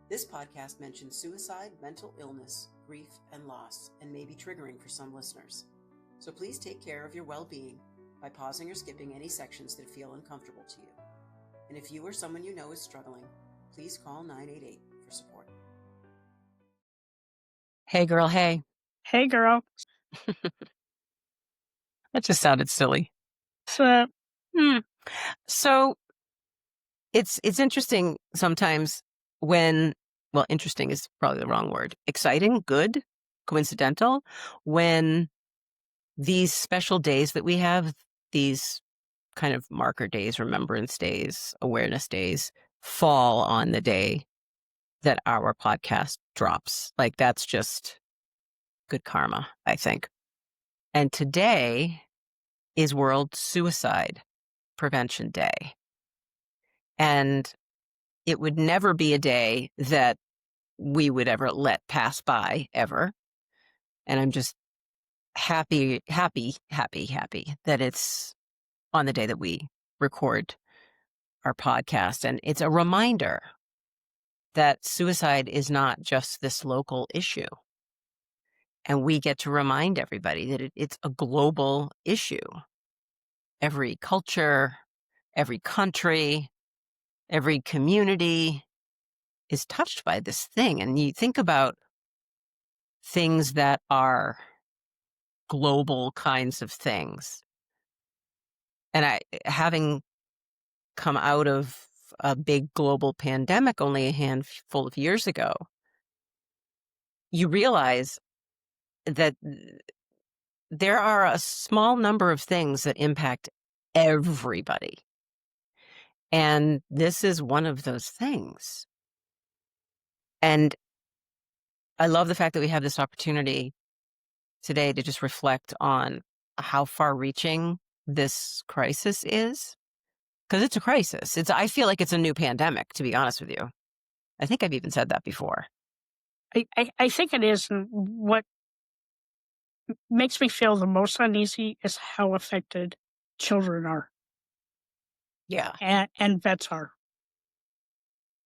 This podcast mentions suicide, mental illness, grief, and loss, and may be triggering for some listeners. So please take care of your well-being by pausing or skipping any sections that feel uncomfortable to you. And if you or someone you know is struggling, please call 988 for support. Hey girl, hey. Hey girl. That just sounded silly. So, So it's interesting sometimes when, well, interesting is probably the wrong word. Exciting, good, coincidental, when these special days that we have, these kind of marker days, remembrance days, awareness days, fall on the day that our podcast drops. Like, that's just good karma, I think. And today is World Suicide Prevention Day. And it would never be a day that we would ever let pass by, ever. And I'm just happy that it's on the day that we record our podcast. And it's a reminder that suicide is not just this local issue. And we get to remind everybody that it's a global issue. Every culture, every country, every community is touched by this thing. And you think about things that are global kinds of things. And having come out of a big global pandemic only a handful of years ago, you realize that there are a small number of things that impact everybody. And this is one of those things. And I love the fact that we have this opportunity today to just reflect on how far-reaching this crisis is. Because it's a crisis. I feel like it's a new pandemic, to be honest with you. I think I've even said that before. I think it is. And what makes me feel the most uneasy is how affected children are. Yeah. And vets are.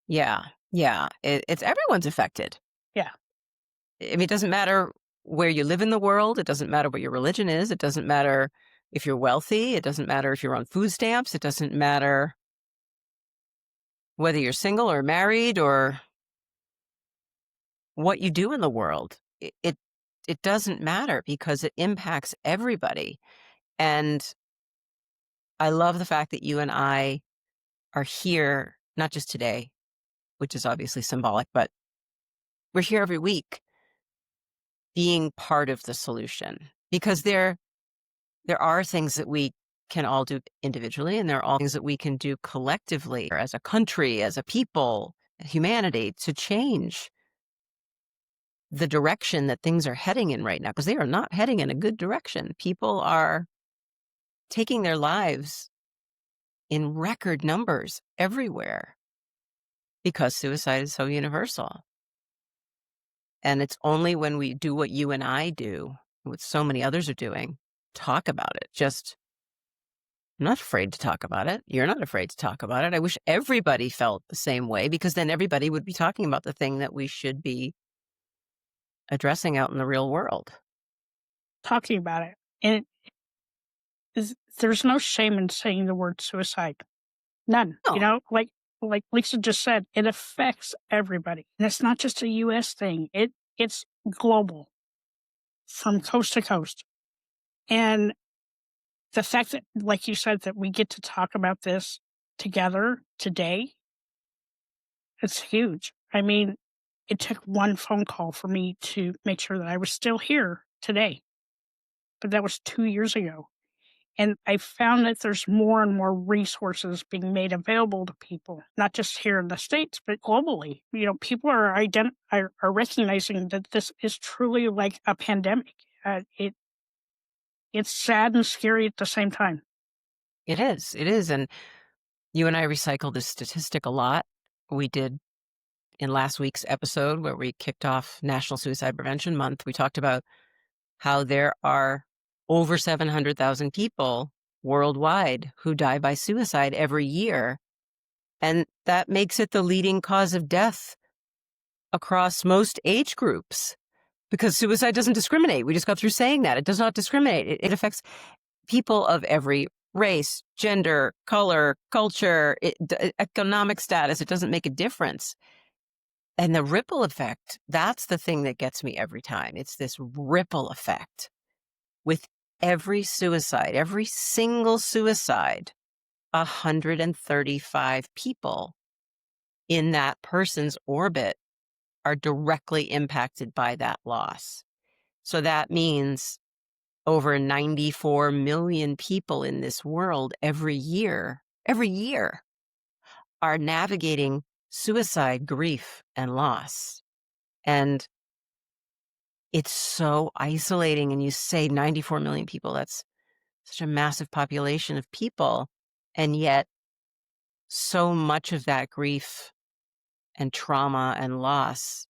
Yeah. It's everyone's affected. Yeah. I mean, it doesn't matter where you live in the world. It doesn't matter what your religion is. It doesn't matter if you're wealthy. It doesn't matter if you're on food stamps. It doesn't matter whether you're single or married or what you do in the world. It doesn't matter because it impacts everybody. And I love the fact that you and I are here, not just today, which is obviously symbolic, but we're here every week being part of the solution, because there are things that we can all do individually, and there are all things that we can do collectively or as a country, as a people, humanity, to change the direction that things are heading in right now, because they are not heading in a good direction. People are taking their lives in record numbers everywhere because suicide is so universal. And it's only when we do what you and I do, what so many others are doing, talk about it. I'm not afraid to talk about it. You're not afraid to talk about it. I wish everybody felt the same way, because then everybody would be talking about the thing that we should be addressing out in the real world. Talking about it. And there's no shame in saying the word suicide. None. No. Like Lisa just said, it affects everybody. And it's not just a U.S. thing. It's global, from coast to coast. And the fact that, like you said, that we get to talk about this together today, it's huge. I mean, it took one phone call for me to make sure that I was still here today. But that was 2 years ago. And I found that there's more and more resources being made available to people, not just here in the States, but globally. People are recognizing that this is truly like a pandemic. It's sad and scary at the same time. It is. And you and I recycle this statistic a lot. We did in last week's episode where we kicked off National Suicide Prevention Month. We talked about how there are over 700,000 people worldwide who die by suicide every year. And that makes it the leading cause of death across most age groups because suicide doesn't discriminate. We just got through saying that. It does not discriminate. It affects people of every race, gender, color, culture, economic status. It doesn't make a difference. And the ripple effect, that's the thing that gets me every time. It's this ripple effect with every suicide, every single suicide, 135 people in that person's orbit are directly impacted by that loss. So that means over 94 million people in this world every year are navigating suicide, grief, and loss. And it's so isolating. And you say 94 million people, that's such a massive population of people. And yet so much of that grief and trauma and loss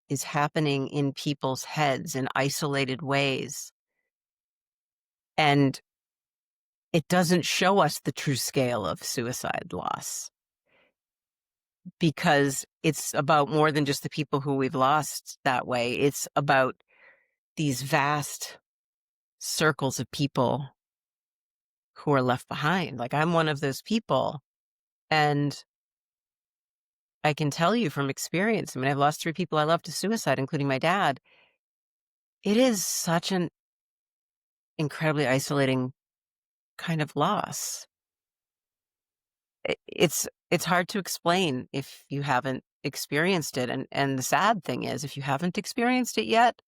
is happening in people's heads in isolated ways. And it doesn't show us the true scale of suicide loss because it's about more than just the people who we've lost that way. It's about these vast circles of people who are left behind. Like, I'm one of those people. And I can tell you from experience, I mean, I've lost 3 people I love to suicide, including my dad. It is such an incredibly isolating kind of loss. It's hard to explain if you haven't experienced it. And the sad thing is, if you haven't experienced it yet,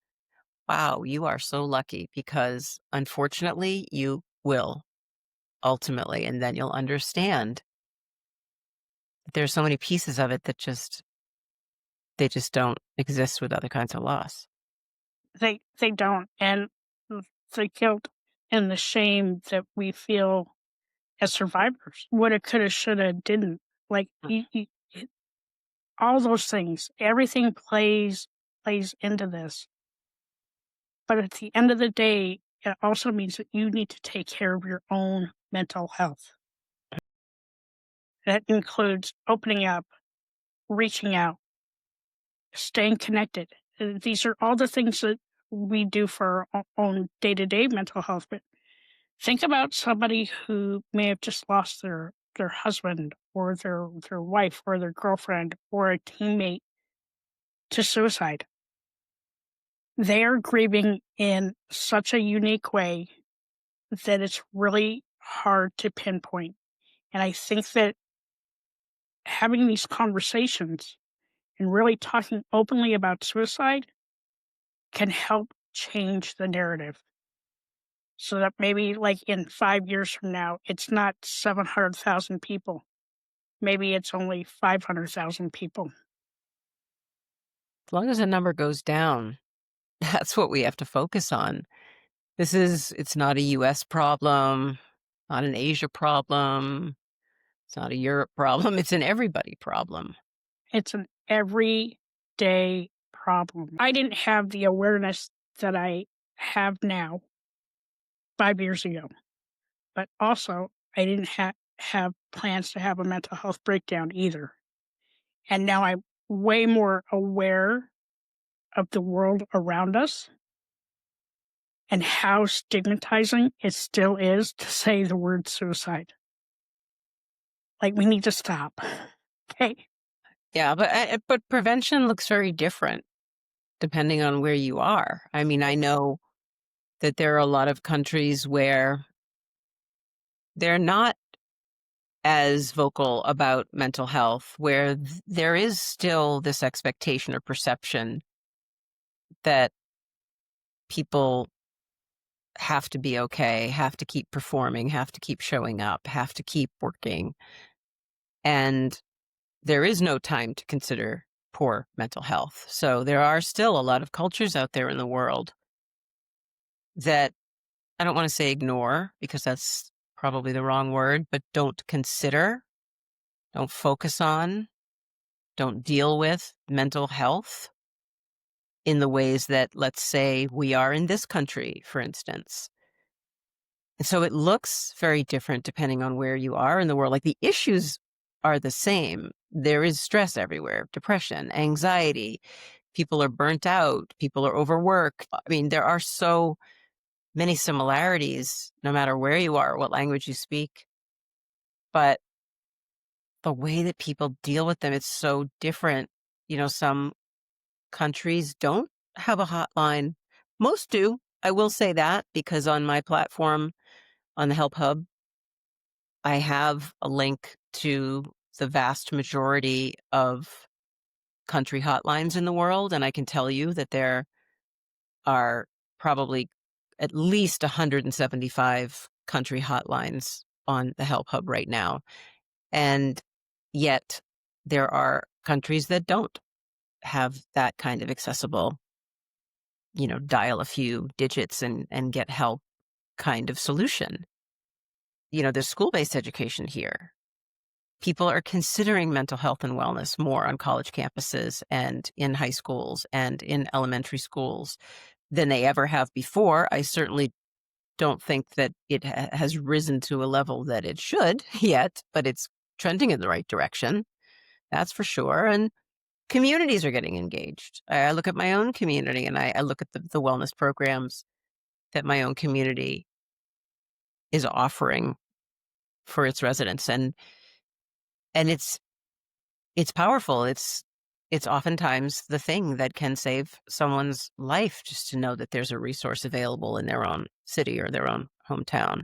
wow, you are so lucky because unfortunately you will ultimately, and then you'll understand that there's so many pieces of it that they just don't exist with other kinds of loss. They don't, and the guilt and the shame that we feel as survivors, woulda, coulda, shoulda, didn't, like, all those things, everything plays into this. But at the end of the day, it also means that you need to take care of your own mental health. That includes opening up, reaching out, staying connected. These are all the things that we do for our own day-to-day mental health. But think about somebody who may have just lost their husband or their wife or their girlfriend or a teammate to suicide. They are grieving in such a unique way that it's really hard to pinpoint. And I think that having these conversations and really talking openly about suicide can help change the narrative so that maybe, like, in 5 years from now, it's not 700,000 people. Maybe it's only 500,000 people. As long as the number goes down, that's what we have to focus on. It's not a US problem, not an Asia problem, it's not a Europe problem, it's an everybody problem. It's an everyday problem. I didn't have the awareness that I have now 5 years ago, but also I didn't have plans to have a mental health breakdown either. And now I'm way more aware of the world around us and how stigmatizing it still is to say the word suicide. Like, we need to stop. Okay. Yeah, but prevention looks very different depending on where you are. I mean, I know that there are a lot of countries where they're not as vocal about mental health, where there is still this expectation or perception that people have to be okay, have to keep performing, have to keep showing up, have to keep working. And there is no time to consider poor mental health. So there are still a lot of cultures out there in the world that I don't want to say ignore because that's probably the wrong word, but don't consider, don't focus on, don't deal with mental health in the ways that, let's say, we are in this country, for instance. And so it looks very different depending on where you are in the world. Like, the issues are the same. There is stress everywhere, depression, anxiety. People are burnt out. People are overworked. I mean, there are so many similarities, no matter where you are, what language you speak. But the way that people deal with them, it's so different. Some countries don't have a hotline. Most do. I will say that because on my platform, on the Help Hub, I have a link to the vast majority of country hotlines in the world. And I can tell you that there are probably at least 175 country hotlines on the Help Hub right now. And yet there are countries that don't have that kind of accessible, dial a few digits and get help kind of solution. There's school-based education here. People are considering mental health and wellness more on college campuses and in high schools and in elementary schools than they ever have before. I certainly don't think that it has risen to a level that it should yet, but it's trending in the right direction. That's for sure. And communities are getting engaged. I look at my own community and I look at the wellness programs that my own community is offering for its residents. And it's powerful. It's oftentimes the thing that can save someone's life, just to know that there's a resource available in their own city or their own hometown.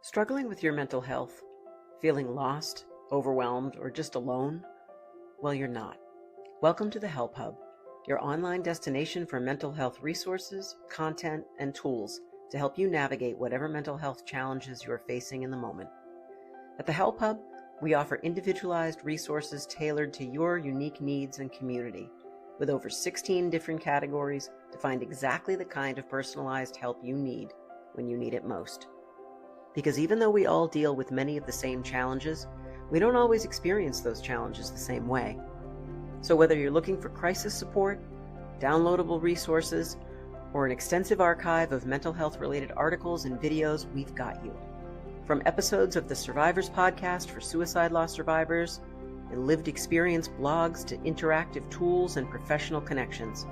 Struggling with your mental health, feeling lost, overwhelmed, or just alone? Well, you're not. Welcome to the Help Hub, your online destination for mental health resources, content, and tools to help you navigate whatever mental health challenges you're facing in the moment. At the Help Hub, we offer individualized resources tailored to your unique needs and community, with over 16 different categories to find exactly the kind of personalized help you need when you need it most. Because even though we all deal with many of the same challenges, we don't always experience those challenges the same way. So whether you're looking for crisis support, downloadable resources, or an extensive archive of mental health-related articles and videos, we've got you. From episodes of the Survivors podcast for suicide loss survivors and lived experience blogs to interactive tools and professional connections,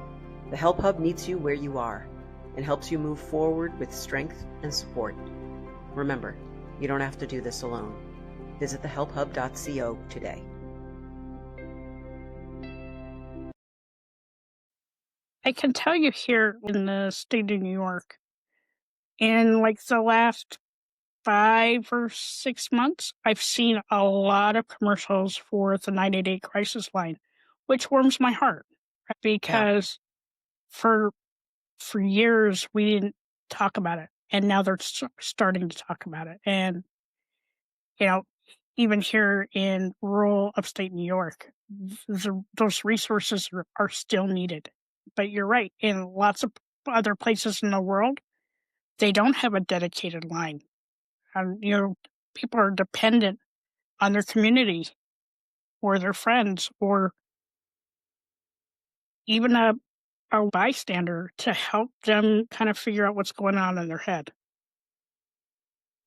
the Help Hub meets you where you are and helps you move forward with strength and support. Remember, you don't have to do this alone. Visit thehelphub.co today. I can tell you here in the state of New York, in like the last 5 or 6 months, I've seen a lot of commercials for the 988 crisis line, which warms my heart Yeah. because for years we didn't talk about it, and now they're starting to talk about it. And you know, even here in rural upstate New York, those resources are still needed. But you're right, in lots of other places in the world, they don't have a dedicated line. And people are dependent on their community or their friends or even a bystander to help them kind of figure out what's going on in their head.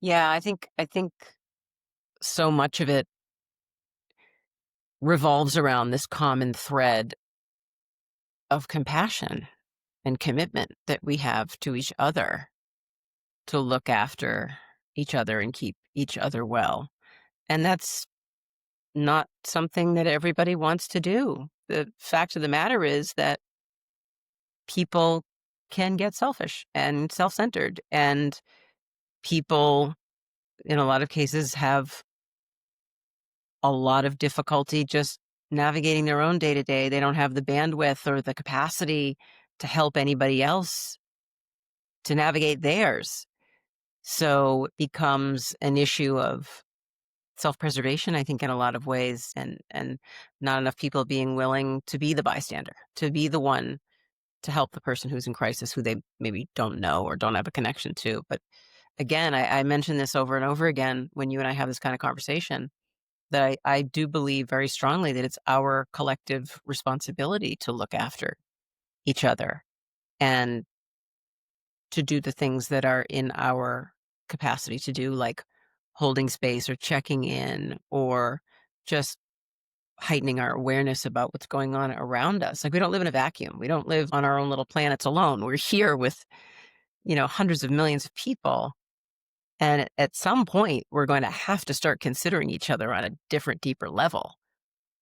Yeah, I think so much of it revolves around this common thread of compassion and commitment that we have to each other to look after each other and keep each other well. And that's not something that everybody wants to do. The fact of the matter is that people can get selfish and self-centered, and people, in a lot of cases, have a lot of difficulty just navigating their own day to day. They don't have the bandwidth or the capacity to help anybody else to navigate theirs. So it becomes an issue of self-preservation, I think, in a lot of ways, and not enough people being willing to be the bystander, to be the one to help the person who's in crisis, who they maybe don't know or don't have a connection to. But again, I mention this over and over again when you and I have this kind of conversation, that I do believe very strongly that it's our collective responsibility to look after each other and to do the things that are in our capacity to do, like holding space or checking in or just heightening our awareness about what's going on around us. Like, we don't live in a vacuum. We don't live on our own little planets alone. We're here with, hundreds of millions of people. And at some point, we're going to have to start considering each other on a different, deeper level.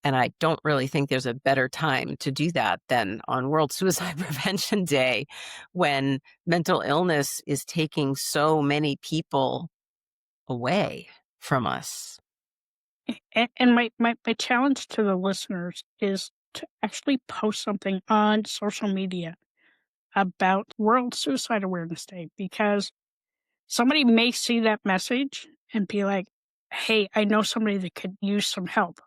And I don't really think there's a better time to do that than on World Suicide Prevention Day, when mental illness is taking so many people away from us. And my challenge to the listeners is to actually post something on social media about World Suicide Awareness Day, because somebody may see that message and be like, hey, I know somebody that could use some help.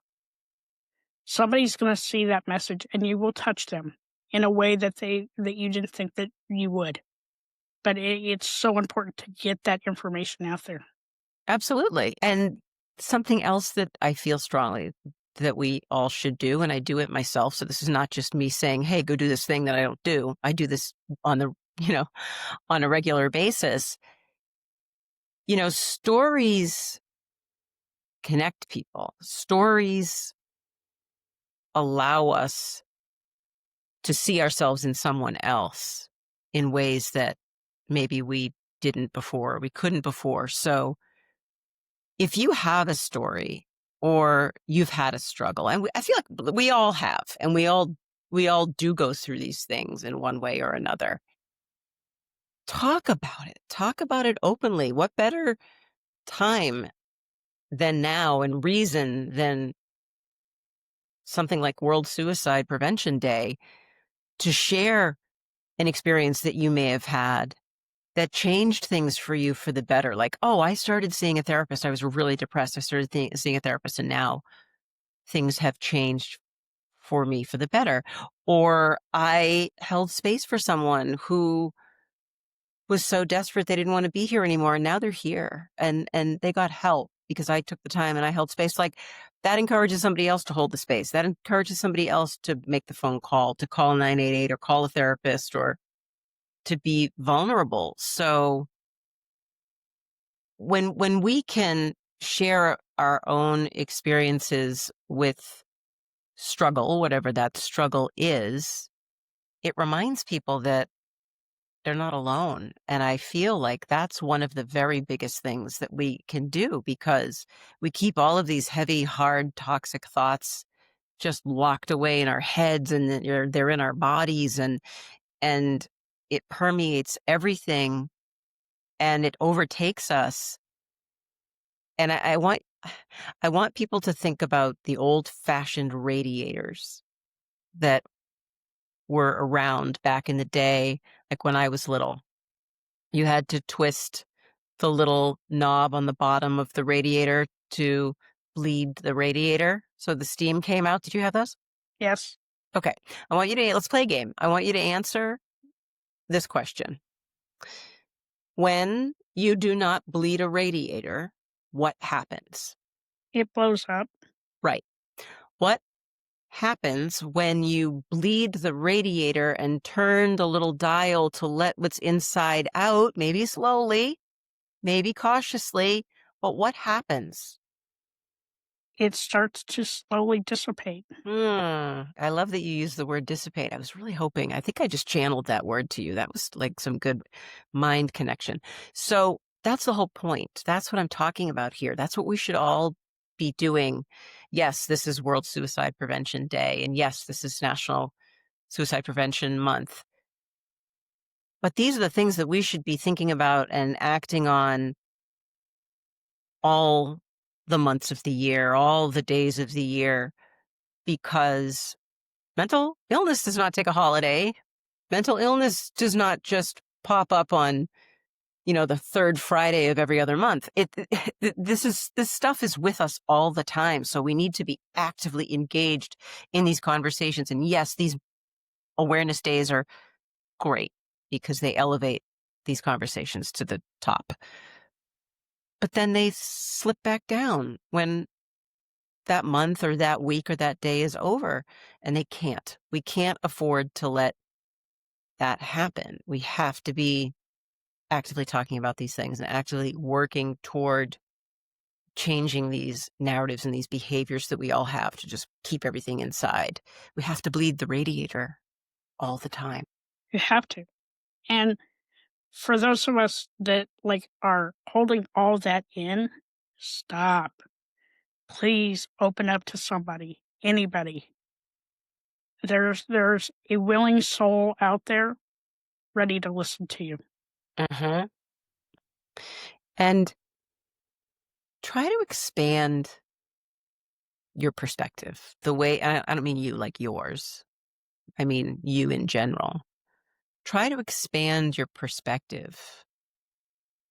Somebody's going to see that message and you will touch them in a way that you didn't think that you would. But it's so important to get that information out there. Absolutely. And something else that I feel strongly that we all should do, and I do it myself. So this is not just me saying, hey, go do this thing that I don't do. I do this on the, on a regular basis. Stories connect people. Stories allow us to see ourselves in someone else in ways that maybe we didn't before, we couldn't before. So if you have a story or you've had a struggle, and I feel like we all have, and we all do go through these things in one way or another. Talk about it. Talk about it openly. What better time than now, and reason than something like World Suicide Prevention Day to share an experience that you may have had that changed things for you for the better. Like, oh, I started seeing a therapist. I was really depressed. I started seeing a therapist, and now things have changed for me for the better. Or I held space for someone who was so desperate they didn't want to be here anymore, and now they're here, and they got help because I took the time and I held space. Like, that encourages somebody else to hold the space. That encourages somebody else to make the phone call, to call 988 or call a therapist, or to be vulnerable. So when we can share our own experiences with struggle, whatever that struggle is, it reminds people that they're not alone. And I feel like that's one of the very biggest things that we can do, because we keep all of these heavy, hard, toxic thoughts just locked away in our heads, and they're in our bodies, and it permeates everything, and it overtakes us. And I want people to think about the old-fashioned radiators that were around back in the day, like when I was little. You had to twist the little knob on the bottom of the radiator to bleed the radiator so the steam came out. Did you have those? Yes. Okay. Let's play a game. I want you to answer this question. When you do not bleed a radiator, what happens? It blows up. Right. What happens when you bleed the radiator and turn the little dial to let what's inside out, maybe slowly, maybe cautiously, but what happens? It starts to slowly dissipate. I love that you use the word dissipate. I was really hoping, I think I just channeled that word to you. That was like some good mind connection. So that's the whole point. That's what I'm talking about here. That's what we should all be doing. Yes, this is World Suicide Prevention Day. And yes, this is National Suicide Prevention Month. But these are the things that we should be thinking about and acting on all the months of the year, all the days of the year, because mental illness does not take a holiday. Mental illness does not just pop up on, the third Friday of every other month. This stuff is with us all the time. So we need to be actively engaged in these conversations. And yes, these awareness days are great because they elevate these conversations to the top. But then they slip back down when that month or that week or that day is over, and we can't afford to let that happen. We have to be actively talking about these things and actively working toward changing these narratives and these behaviors that we all have to just keep everything inside. We have to bleed the radiator all the time. You have to. And for those of us that like are holding all that in, stop. Please open up to somebody, anybody. There's a willing soul out there ready to listen to you. Hmm. And try to expand your perspective. The way, I don't mean you like yours, I mean you in general. Try to expand your perspective.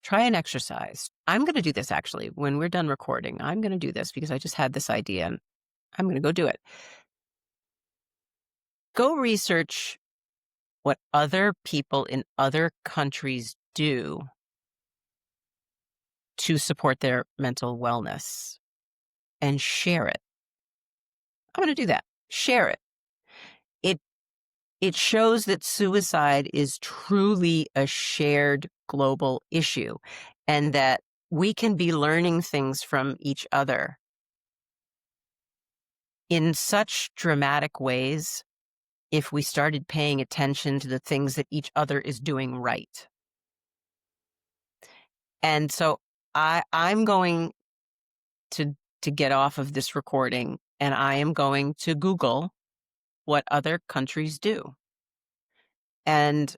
Try an exercise. I'm going to do this actually. When we're done recording, I'm going to do this because I just had this idea and I'm going to go do it. Go research what other people in other countries do to support their mental wellness and share it. I'm going to do that. Share it. It it shows that suicide is truly a shared global issue and that we can be learning things from each other in such dramatic ways if we started paying attention to the things that each other is doing right. And so I'm going to get off of this recording and I am going to Google what other countries do. And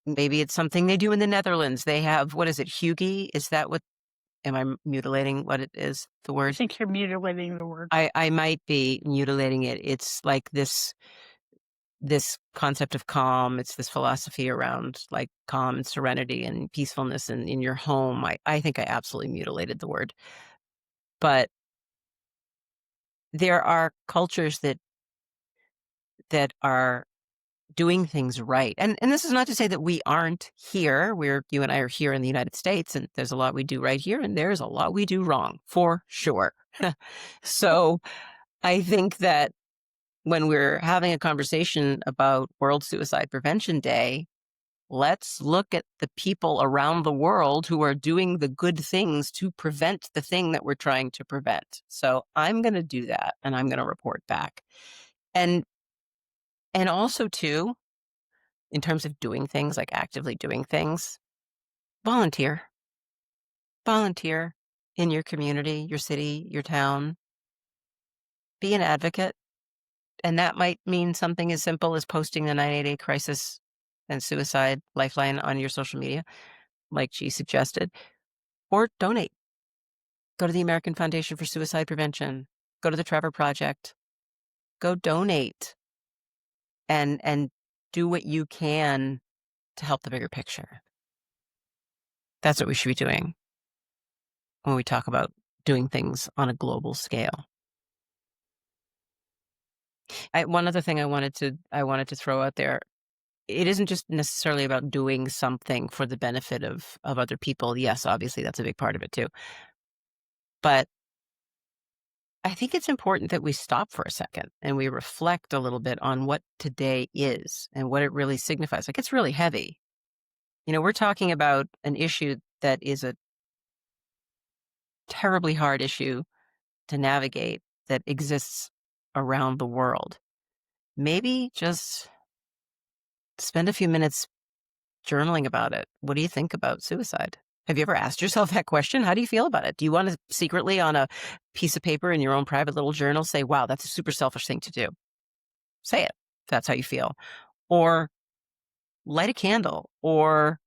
maybe it's something they do in the Netherlands. They have, what is it, Hugie? Is that what, am I mutilating what it is, the I word? think you're mutilating the word. I might be mutilating it. It's like this concept of calm. It's this philosophy around like calm and serenity and peacefulness in your home. I think I absolutely mutilated the word. But there are cultures that are doing things right. And this is not to say that we aren't here. You and I are here in the United States, and there's a lot we do right here, and there's a lot we do wrong, for sure. So I think that when we're having a conversation about World Suicide Prevention Day, let's look at the people around the world who are doing the good things to prevent the thing that we're trying to prevent. So I'm going to do that, and I'm going to report back. And also too, in terms of doing things, like actively doing things, volunteer. Volunteer in your community, your city, your town. Be an advocate. And that might mean something as simple as posting the 988 crisis and suicide lifeline on your social media, like she suggested, or donate. Go to the American Foundation for Suicide Prevention. Go to the Trevor Project. Go donate and do what you can to help the bigger picture. That's what we should be doing when we talk about doing things on a global scale. One other thing I wanted to throw out there, it isn't just necessarily about doing something for the benefit of other people. Yes, obviously that's a big part of it too. But I think it's important that we stop for a second and we reflect a little bit on what today is and what it really signifies. Like, it's really heavy. We're talking about an issue that is a terribly hard issue to navigate that exists around the world. Maybe just spend a few minutes journaling about it. What do you think about suicide? Have you ever asked yourself that question? How do you feel about it? Do you want to secretly on a piece of paper in your own private little journal say, wow, that's a super selfish thing to do? Say it. If that's how you feel. Or light a candle or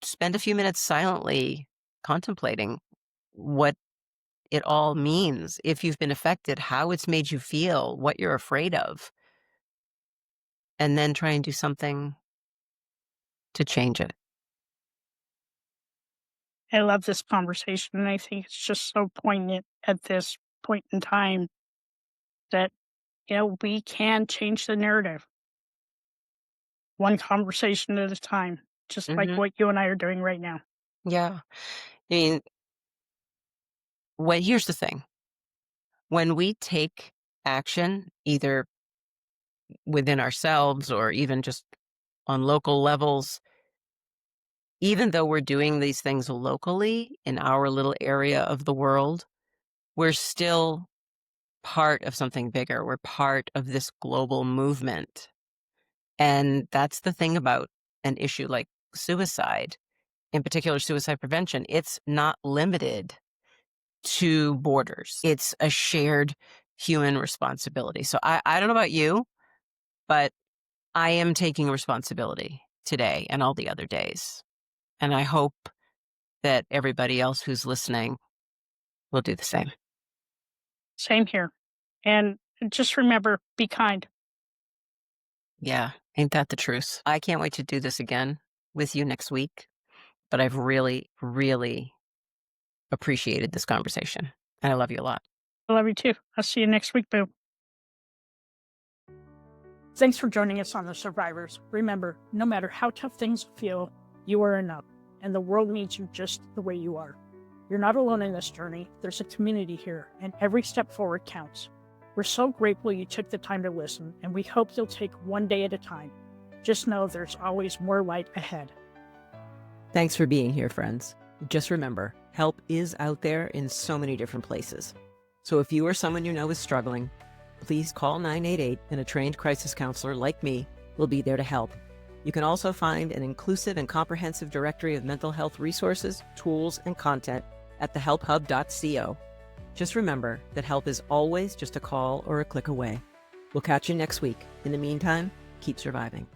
spend a few minutes silently contemplating what it all means, if you've been affected, how it's made you feel, what you're afraid of, and then try and do something to change it. I love this conversation, and I think it's just so poignant at this point in time that, we can change the narrative one conversation at a time, just like Hmm. what you and I are doing right now. Yeah. I mean, here's the thing. When we take action, either within ourselves or even just on local levels, even though we're doing these things locally in our little area of the world, we're still part of something bigger. We're part of this global movement. And that's the thing about an issue like suicide, in particular suicide prevention. It's not limited to borders. It's a shared human responsibility. So I don't know about you, but I am taking responsibility today and all the other days. And I hope that everybody else who's listening will do the same. Same here. And just remember, be kind. Yeah, ain't that the truth? I can't wait to do this again with you next week, but I've really, really appreciated this conversation. And I love you a lot. I love you too. I'll see you next week, boo. Thanks for joining us on The Survivors. Remember, no matter how tough things feel, you are enough, and the world needs you just the way you are. You're not alone in this journey. There's a community here, and every step forward counts. We're so grateful you took the time to listen, and we hope you'll take one day at a time. Just know there's always more light ahead. Thanks for being here, friends. Just remember, help is out there in so many different places. So if you or someone you know is struggling, please call 988 and a trained crisis counselor like me will be there to help. You can also find an inclusive and comprehensive directory of mental health resources, tools, and content at thehelphub.co. Just remember that help is always just a call or a click away. We'll catch you next week. In the meantime, keep surviving.